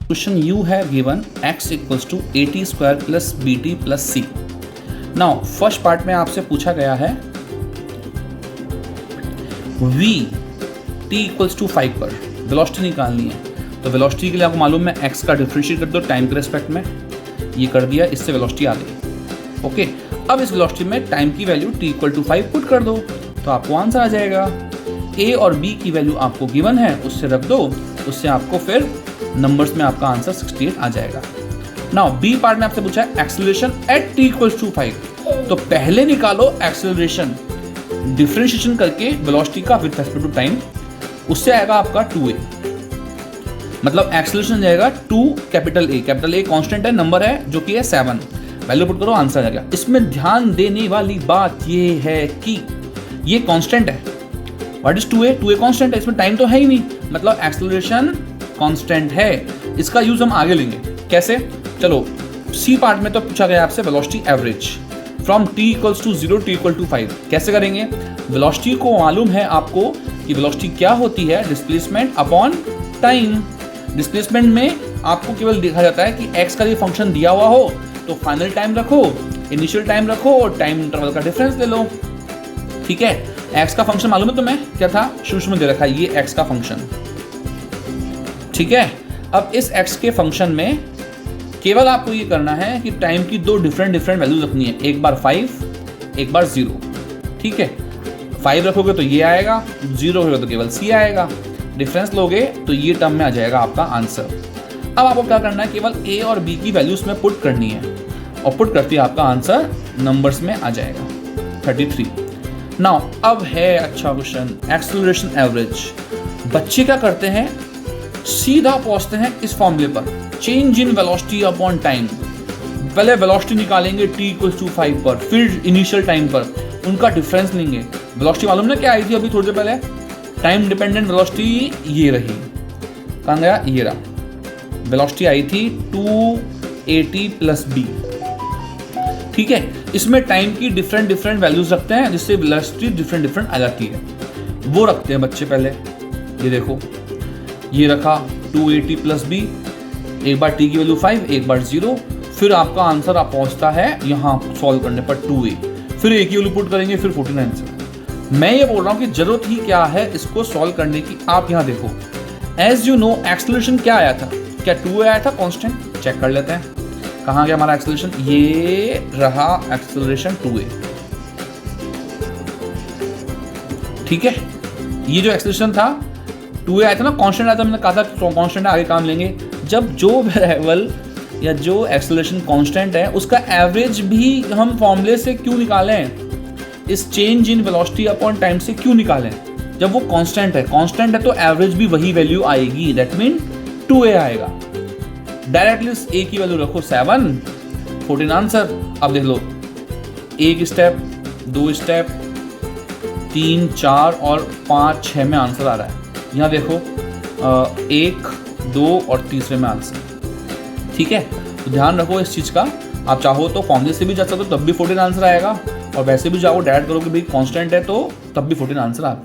Question you have given x equals to at square plus bt plus c. Now first part में आपसे पूछा गया है v t equals to 5 पर velocity निकालनी है। तो वेलोसिटी के लिए आपको मालूम है x का डिफरेंशिएट कर दो टाइम के रेस्पेक्ट में, ये कर दिया, इससे वेलोसिटी आ गई। ओके, अब इस वेलोसिटी में टाइम की value t equal to 5 put कर दो तो आपको आंसर आ जाएगा। a और b की वैल्यू आपको गिवन है, उससे रख दो, उससे आपको फिर नंबर्स में आपका आंसर 68 आ जाएगा। नाउ बी पार्ट में आपसे पूछा है acceleration at t equals to 5, तो पहले निकालो एक्सेलरेशन डिफरेंशिएशन करके वेलोसिटी का विद रिस्पेक्ट टू टाइम, उससे आएगा आपका 2a, मतलब एक्सेलरेशन जाएगा 2 कैपिटल A कांस्टेंट है, नंबर है जो कि है 7, वैल्यू पुट करो, आंसर आ जाएगा। इसमें ध्यान देने वाली बात ये है कि ये कांस्टेंट है। What is 2a? 2a constant है, इसमें टाइम तो है ही नहीं, मतलब एक्सेलरेशन कांस्टेंट है। इसका यूज हम आगे लेंगे, कैसे? चलो सी पार्ट में तो पूछा गया आपसे velocity average from t equals to 0 t equal to 5, कैसे करेंगे? वेलोसिटी को मालूम है आपको कि वेलोसिटी क्या होती है, डिस्प्लेसमेंट अपॉन टाइम। डिस्प्लेसमेंट में आपको केवल देखा जाता है कि x का ये फंक्शन दिया हुआ हो तो फाइनल टाइम रखो, इनिशियल टाइम रखो और टाइम इंटरवल का डिफरेंस ले लो। ठीक है, x का फंक्शन मालूम है तुम्हें क्या था? शुरू में दे रखा है ये x का फंक्शन। ठीक है, अब इस x के फंक्शन में केवल आपको ये करना है कि टाइम की दो डिफरेंट वैल्यूज रखनी है, एक बार 5 एक बार 0। ठीक है, 5 रखोगे तो ये आएगा, 0 रखोगे तो केवल c आएगा, डिफरेंस लोगे तो ये टर्म में आ जाएगा आपका आंसर। अब आपको क्या करना है, केवल a और b की वैल्यूज में पुट करनी है और पुट करते ही आपका आंसर नंबर्स में आ जाएगा 33। नाउ अब है अच्छा क्वेश्चन, एक्सेलरेशन एवरेज। बच्चे क्या करते हैं, सीधा पहुंचते हैं इस फॉर्मूले पर, change in velocity upon time. पहले वेलोसिटी निकालेंगे t इक्वल्स टू 5 पर, फिर इनिशियल टाइम पर, उनका डिफरेंस लेंगे। वेलोसिटी मालूम ना क्या आई थी अभी थोड़ी देर पहले? टाइम डिपेंडेंट वेलोसिटी ये रही, कहाँ गया, ये रहा। वेलोसिटी आई थी 2at प्लस b। ठीक है, इसमें टाइम की डिफरेंट वैल्यूज रखते हैं जिससे वेलोसिटी डिफरेंट आ जाती है, वो रखते हैं बच्चे पहले। ये देखो, ये रखा 2at प्लस b, एक बार t की वैल्यू 5 एक बार 0, फिर आपका आंसर आप पहुंचता है यहाँ सॉल्व करने पर 2a, फिर a की वैल्यू पुट करेंगे, फिर 49 आंसर। मैं ये बोल रहा हूँ कि जरूरत ही क्या है इसको सॉल्व करने की। आप यहाँ देखो, एज यू नो एक्सेलरेशन क्या आया था, क्या 2a आया था कांस्टेंट? चेक कर लेते हैं कहाँ गया हमारा एक्सेलरेशन, ये रहा एक्सेलरेशन 2a। ठीक है, ये जो एक्सेलरेशन था 2a आया था ना, कांस्टेंट आया था, मैंने कहा था कांस्टेंट आगे काम लेंगे। जब जो वेरिएबल या जो एक्सेलरेशन कांस्टेंट है उसका एवरेज भी हम फॉर्मूले से क्यों निकालें, इस change in velocity upon time से क्यों निकालें? जब वो कांस्टेंट है तो एवरेज भी वही वैल्यू आएगी, दैट मीन 2a आएगा। डायरेक्टली a की वैल्यू रखो 7, 14 आंसर। अब देख लो, एक स्टेप, 2 स्टेप, 3, 4 और 5, 6 में आंसर आ रहा है। यहाँ देखो 1, 2 और तीसरे में आंसर। ठीक है, तो ध्यान रखो इस चीज़ का। आप चाहो तो फॉर्मूले से भी जा सकते हो, तब भी 14 आंसर आएगा, और वैसे भी जाओ डायरेक्ट करो कि भाई कांस्टेंट है तो तब भी 14 आंसर आपका